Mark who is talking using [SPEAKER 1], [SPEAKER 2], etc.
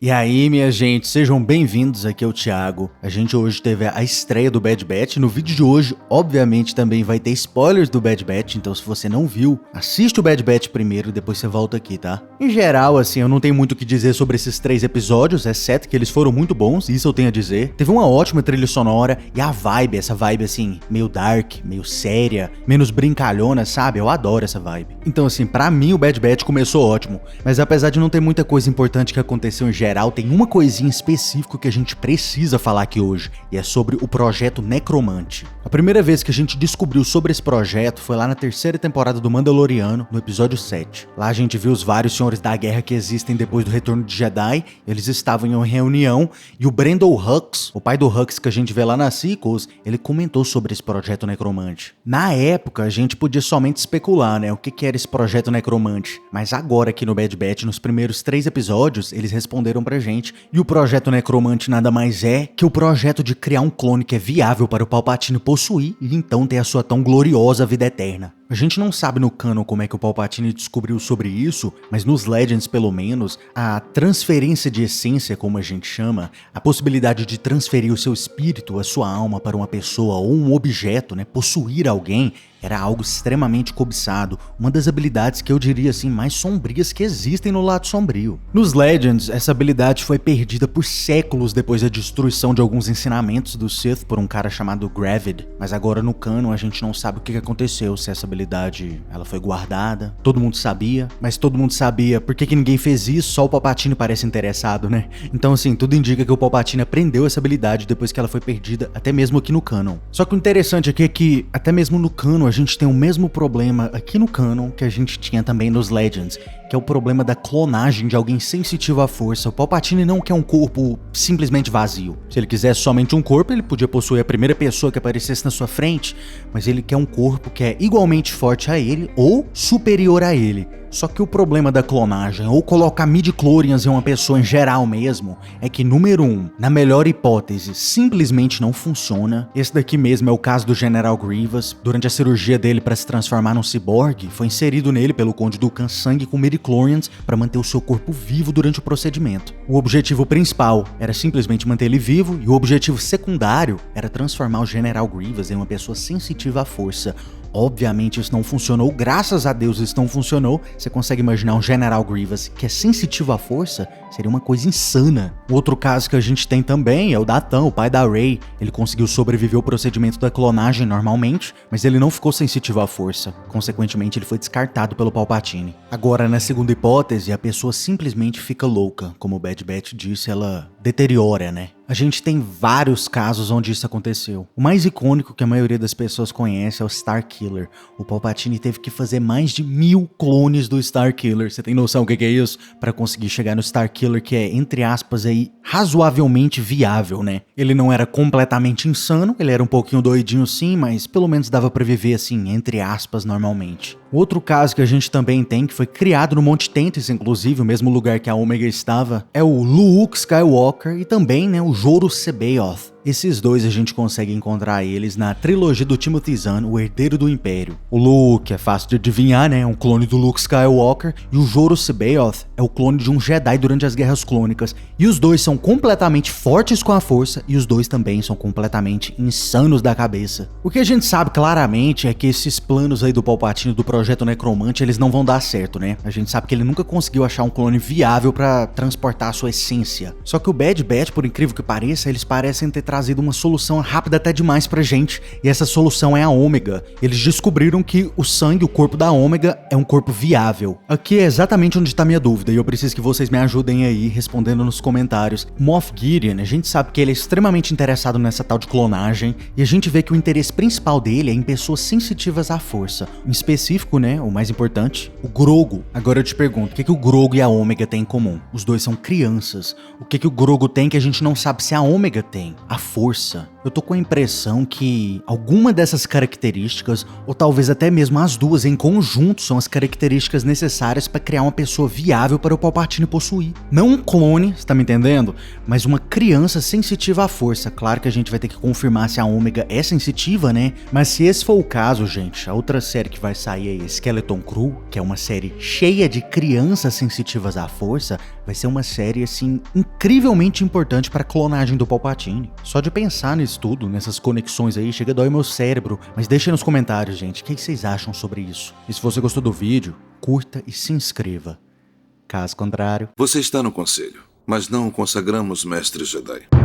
[SPEAKER 1] E aí, minha gente, sejam bem-vindos, aqui é o Thiago. A gente hoje teve a estreia do Bad Batch. No vídeo de hoje, obviamente, também vai ter spoilers do Bad Batch, então se você não viu, assiste o Bad Batch primeiro e depois você volta aqui, tá? Em geral, assim, eu não tenho muito o que dizer sobre esses 3 episódios, exceto que eles foram muito bons, isso eu tenho a dizer. Teve uma ótima trilha sonora e a vibe, essa vibe, assim, meio dark, meio séria, menos brincalhona, sabe? Eu adoro essa vibe. Então, assim, pra mim o Bad Batch começou ótimo, mas apesar de não ter muita coisa importante que aconteceu em geral, tem uma coisinha específica que a gente precisa falar aqui hoje, e é sobre o Projeto Necromante. A primeira vez que a gente descobriu sobre esse projeto foi lá na 3ª temporada do Mandaloriano, no episódio 7. Lá a gente viu os vários senhores da guerra que existem depois do retorno de Jedi, eles estavam em uma reunião, e o Brandon Hux, o pai do Hux que a gente vê lá nas sequels, ele comentou sobre esse Projeto Necromante. Na época, a gente podia somente especular, né, o que era esse Projeto Necromante, mas agora aqui no Bad Batch, nos primeiros 3 episódios, eles responderam pra gente. E o Projeto Necromante nada mais é que o projeto de criar um clone que é viável para o Palpatine possuir e então ter a sua tão gloriosa vida eterna. A gente não sabe no canon como é que o Palpatine descobriu sobre isso, mas nos Legends pelo menos, a transferência de essência, como a gente chama, a possibilidade de transferir o seu espírito, a sua alma para uma pessoa ou um objeto, né, possuir alguém, era algo extremamente cobiçado, uma das habilidades que eu diria assim mais sombrias que existem no lado sombrio. Nos Legends, essa habilidade foi perdida por séculos depois da destruição de alguns ensinamentos do Sith por um cara chamado Gravid, mas agora no canon a gente não sabe o que aconteceu, se essa habilidade ela foi guardada, todo mundo sabia, mas todo mundo sabia por que ninguém fez isso, só o Palpatine parece interessado, né? Então assim, tudo indica que o Palpatine aprendeu essa habilidade depois que ela foi perdida, até mesmo aqui no canon. Só que o interessante aqui é que, até mesmo no canon, a gente tem o mesmo problema aqui no canon que a gente tinha também nos Legends, que é o problema da clonagem de alguém sensitivo à força. O Palpatine não quer um corpo simplesmente vazio. Se ele quisesse somente um corpo, ele podia possuir a primeira pessoa que aparecesse na sua frente, mas ele quer um corpo que é igualmente forte a ele ou superior a ele. Só que o problema da clonagem, ou colocar midi-chlorians em uma pessoa em geral mesmo, é que número 1, na melhor hipótese, simplesmente não funciona. Esse daqui mesmo é o caso do General Grievous. Durante a cirurgia dele para se transformar num ciborgue, foi inserido nele pelo Conde Dooku sangue com midi-chlorians para manter o seu corpo vivo durante o procedimento. O objetivo principal era simplesmente manter ele vivo, e o objetivo secundário era transformar o General Grievous em uma pessoa sensitiva à força. Obviamente isso não funcionou, graças a Deus isso não funcionou. Você consegue imaginar um General Grievous que é sensitivo à força? Seria uma coisa insana. O outro caso que a gente tem também é o Datan, o pai da Rey. Ele conseguiu sobreviver ao procedimento da clonagem normalmente, mas ele não ficou sensitivo à força. Consequentemente, ele foi descartado pelo Palpatine. Agora, na segunda hipótese, a pessoa simplesmente fica louca. Como o Bad Batch disse, ela deteriora, né? A gente tem vários casos onde isso aconteceu. O mais icônico que a maioria das pessoas conhece é o Starkiller. O Palpatine teve que fazer mais de 1000 clones do Starkiller. Você tem noção do que é isso? Para conseguir chegar no Starkiller, que é, entre aspas, aí, razoavelmente viável, né? Ele não era completamente insano, ele era um pouquinho doidinho sim, mas pelo menos dava pra viver assim, entre aspas, normalmente. Outro caso que a gente também tem, que foi criado no Monte Tentis, inclusive, o mesmo lugar que a Omega estava, é o Luke Skywalker e também, né, o Joro C'baoth. Esses dois a gente consegue encontrar eles na trilogia do Timothy Zahn, o Herdeiro do Império. O Luke é fácil de adivinhar, né? É um clone do Luke Skywalker. E o Joro C'baoth é o clone de um Jedi durante as Guerras Clônicas. E os dois são completamente fortes com a força, e os dois também são completamente insanos da cabeça. O que a gente sabe claramente é que esses planos aí do Palpatine do Projeto Necromante, eles não vão dar certo, né? A gente sabe que ele nunca conseguiu achar um clone viável pra transportar a sua essência. Só que o Bad Batch, por incrível que pareça, eles parecem ter trazido uma solução rápida até demais pra gente, e essa solução é a Ômega. Eles descobriram que o sangue, o corpo da Ômega, é um corpo viável. Aqui é exatamente onde tá minha dúvida, e eu preciso que vocês me ajudem aí, respondendo nos comentários. Moff Gideon, a gente sabe que ele é extremamente interessado nessa tal de clonagem, e a gente vê que o interesse principal dele é em pessoas sensitivas à força. Em específico, né, o mais importante, o Grogu. Agora eu te pergunto, o que o Grogu e a Ômega têm em comum? Os dois são crianças. O que o Grogu tem que a gente não sabe se a Ômega tem? A força. Eu tô com a impressão que alguma dessas características, ou talvez até mesmo as duas em conjunto, são as características necessárias para criar uma pessoa viável para o Palpatine possuir. Não um clone, você tá me entendendo? Mas uma criança sensitiva à força. Claro que a gente vai ter que confirmar se a Ômega é sensitiva, né? Mas se esse for o caso, gente, a outra série que vai sair é Skeleton Crew, que é uma série cheia de crianças sensitivas à força, vai ser uma série, assim, incrivelmente importante para a clonagem do Palpatine. Só de pensar nisso tudo, nessas conexões aí, chega a dói meu cérebro. Mas deixa aí nos comentários, gente, o que vocês acham sobre isso? E se você gostou do vídeo, curta e se inscreva. Caso contrário...
[SPEAKER 2] Você está no conselho, mas não o consagramos mestre Jedi.